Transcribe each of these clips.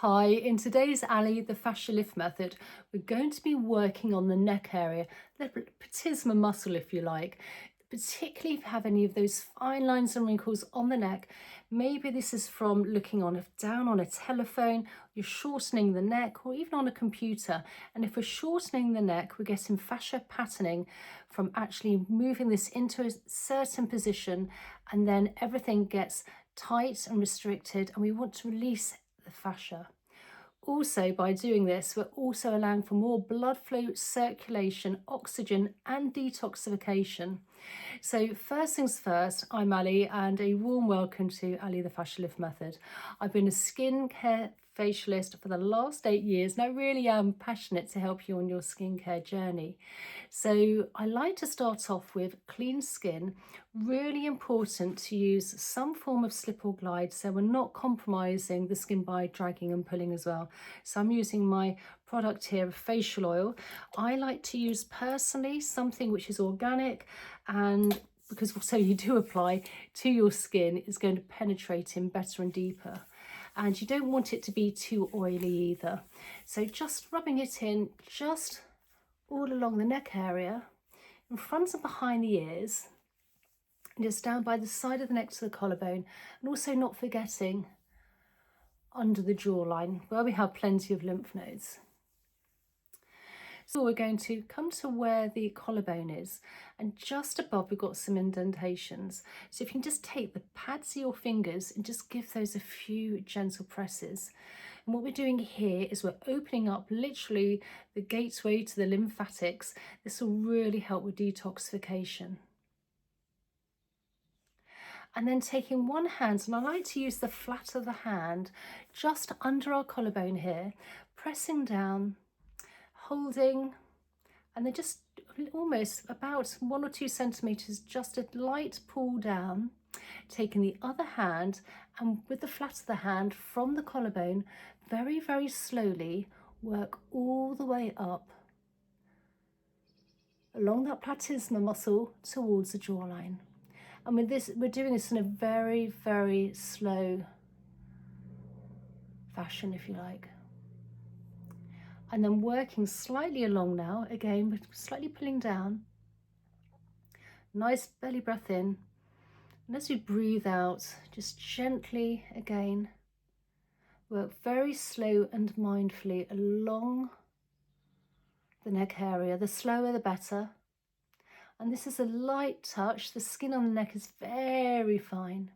Hi, in today's Ali, the Fascia Lift Method, we're going to be working on the neck area, the platysma muscle if you like, particularly if you have any of those fine lines and wrinkles on the neck. Maybe this is from looking down on a telephone, you're shortening the neck, or even on a computer. And if we're shortening the neck, we're getting fascia patterning from actually moving this into a certain position, and then everything gets tight and restricted, and we want to release the fascia. Also, by doing this, we're also allowing for more blood flow, circulation, oxygen, and detoxification. So first things first, I'm Ali, and a warm welcome to Ali the Fascia Lift Method. I've been a skincare facialist for the last 8 years, and I really am passionate to help you on your skincare journey. So I like to start off with clean skin. Really important to use some form of slip or glide, so we're not compromising the skin by dragging and pulling as well. So I'm using my product here, facial oil. I like to use personally something which is organic, and because so you do apply to your skin, it's going to penetrate in better and deeper. And you don't want it to be too oily either. So just rubbing it in just all along the neck area, in front and behind the ears, and just down by the side of the neck to the collarbone, and also not forgetting under the jawline where we have plenty of lymph nodes. So we're going to come to where the collarbone is, and just above we've got some indentations. So if you can just take the pads of your fingers and just give those a few gentle presses. And what we're doing here is we're opening up literally the gateway to the lymphatics. This will really help with detoxification. And then taking one hand, and I like to use the flat of the hand just under our collarbone here, pressing down, holding, and then just almost about 1 or 2 centimeters, just a light pull down, taking the other hand, and with the flat of the hand from the collarbone, very, very slowly work all the way up along that platysma muscle towards the jawline. And with this, we're doing this in a very, very slow fashion, if you like. And then working slightly along now, again, we're slightly pulling down. Nice belly breath in. And as we breathe out, just gently, again, work very slow and mindfully along the neck area. The slower, the better. And this is a light touch. The skin on the neck is very fine.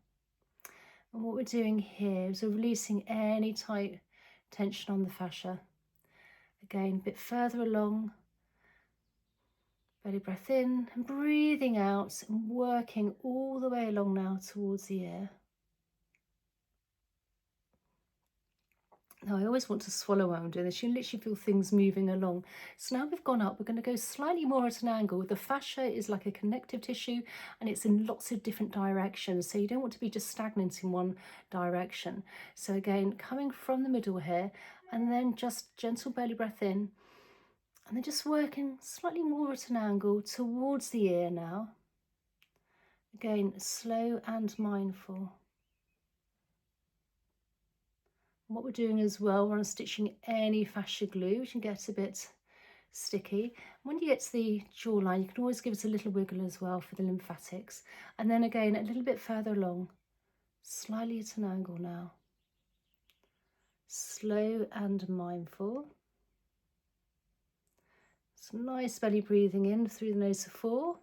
And what we're doing here is we're releasing any tight tension on the fascia. Again, a bit further along. Belly breath in and breathing out and working all the way along now towards the ear. Now I always want to swallow when I'm doing this. You literally feel things moving along. So now we've gone up, we're going to go slightly more at an angle. The fascia is like a connective tissue, and it's in lots of different directions. So you don't want to be just stagnant in one direction. So again, coming from the middle here, and then just gentle belly breath in, and then just working slightly more at an angle towards the ear now. Again, slow and mindful. And what we're doing as well, we're unstitching any fascia glue, which can get a bit sticky. When you get to the jawline, you can always give it a little wiggle as well for the lymphatics. And then again, a little bit further along, slightly at an angle now. Slow and mindful. Some nice belly breathing in through the nose for 4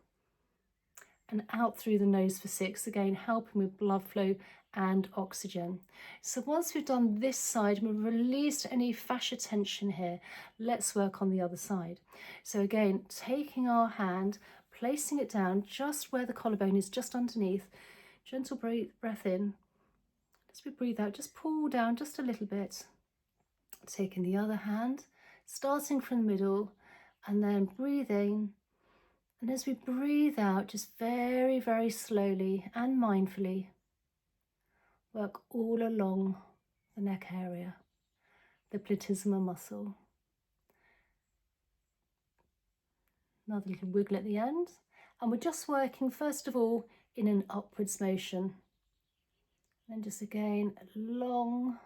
and out through the nose for 6, again helping with blood flow and oxygen. So once we've done this side, we've released any fascia tension here, let's work on the other side. So again, taking our hand, placing it down just where the collarbone is, just underneath, gentle breath in. As we breathe out, just pull down just a little bit. Taking the other hand, starting from the middle, and then breathing. And as we breathe out, just very, very slowly and mindfully, work all along the neck area, the platysma muscle. Another little wiggle at the end. And we're just working, first of all, in an upwards motion. And just again, long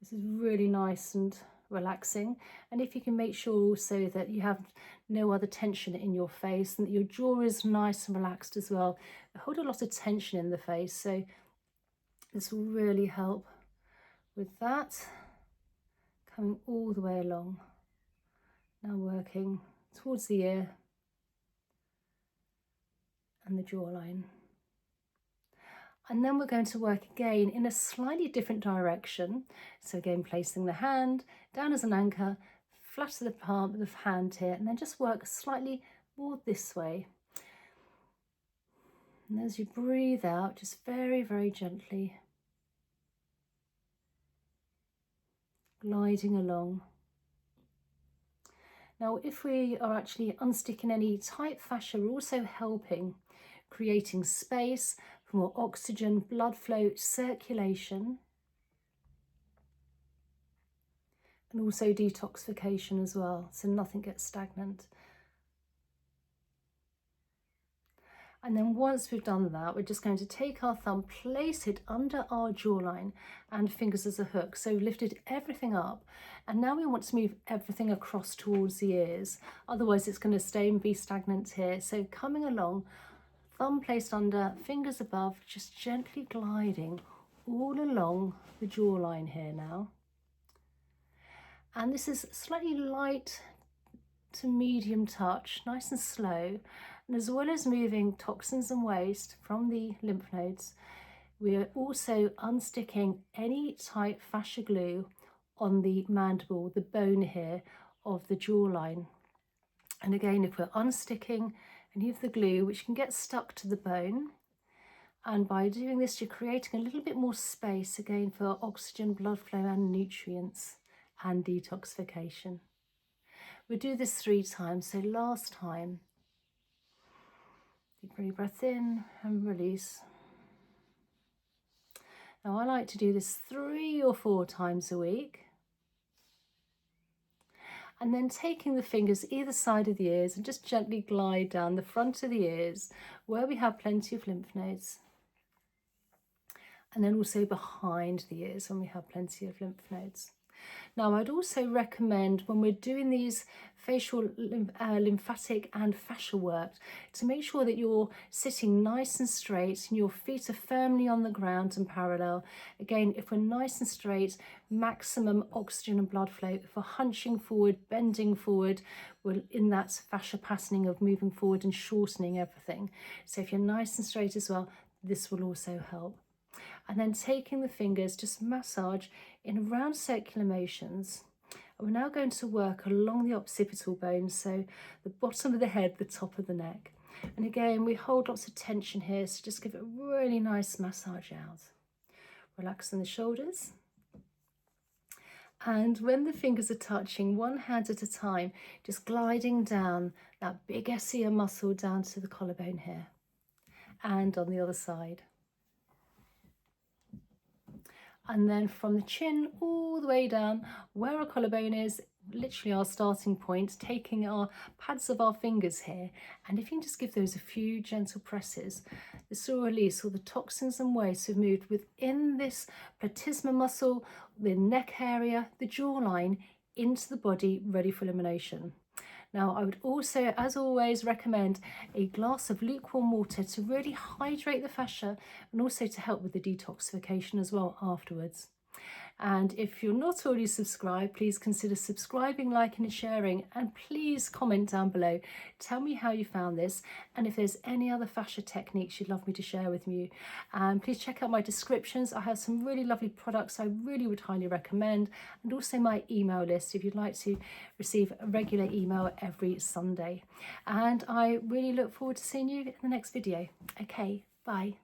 This is really nice and relaxing. And if you can make sure also that you have no other tension in your face and that your jaw is nice and relaxed as well. I hold a lot of tension in the face, so this will really help with that. Coming all the way along. Now working towards the ear and the jawline. And then we're going to work again in a slightly different direction. So again, placing the hand down as an anchor, flat to the palm of the hand here, and then just work slightly more this way. And as you breathe out, just very, very gently gliding along. Now, if we are actually unsticking any tight fascia, we're also helping creating space for more oxygen, blood flow, circulation, and also detoxification as well, so nothing gets stagnant. And then once we've done that, we're just going to take our thumb, place it under our jawline and fingers as a hook. So we've lifted everything up. And now we want to move everything across towards the ears. Otherwise it's going to stay and be stagnant here. So coming along, thumb placed under, fingers above, just gently gliding all along the jawline here now. And this is slightly light to medium touch, nice and slow. And as well as moving toxins and waste from the lymph nodes, we are also unsticking any tight fascia glue on the mandible, the bone here of the jawline. And again, if we're unsticking any of the glue, which can get stuck to the bone, and by doing this, you're creating a little bit more space again for oxygen, blood flow and nutrients and detoxification. We'll do this 3 times. So last time, deep breath in and release. Now I like to do this 3 or 4 times a week. And then taking the fingers either side of the ears and just gently glide down the front of the ears where we have plenty of lymph nodes. And then also behind the ears when we have plenty of lymph nodes. Now, I'd also recommend when we're doing these facial, lymphatic and fascial work to make sure that you're sitting nice and straight and your feet are firmly on the ground and parallel. Again, if we're nice and straight, maximum oxygen and blood flow. If we're hunching forward, bending forward, we're in that fascia patterning of moving forward and shortening everything. So if you're nice and straight as well, this will also help. And then taking the fingers, just massage in round circular motions. And we're now going to work along the occipital bone, so the bottom of the head, the top of the neck. And again, we hold lots of tension here, so just give it a really nice massage out. Relaxing the shoulders. And when the fingers are touching, one hand at a time, just gliding down that big SCM muscle down to the collarbone here. And on the other side. And then from the chin all the way down where our collarbone is, literally our starting point, taking our pads of our fingers here. And if you can just give those a few gentle presses, this will release all the toxins and waste we've moved within this platysma muscle, the neck area, the jawline, into the body, ready for elimination. Now, I would also, as always, recommend a glass of lukewarm water to really hydrate the fascia and also to help with the detoxification as well afterwards. And if you're not already subscribed, please consider subscribing, liking and sharing, and please comment down below. Tell me how you found this and if there's any other fascia techniques you'd love me to share with you. And please check out my descriptions. I have some really lovely products I really would highly recommend, and also my email list if you'd like to receive a regular email every Sunday. And I really look forward to seeing you in the next video. Okay, bye.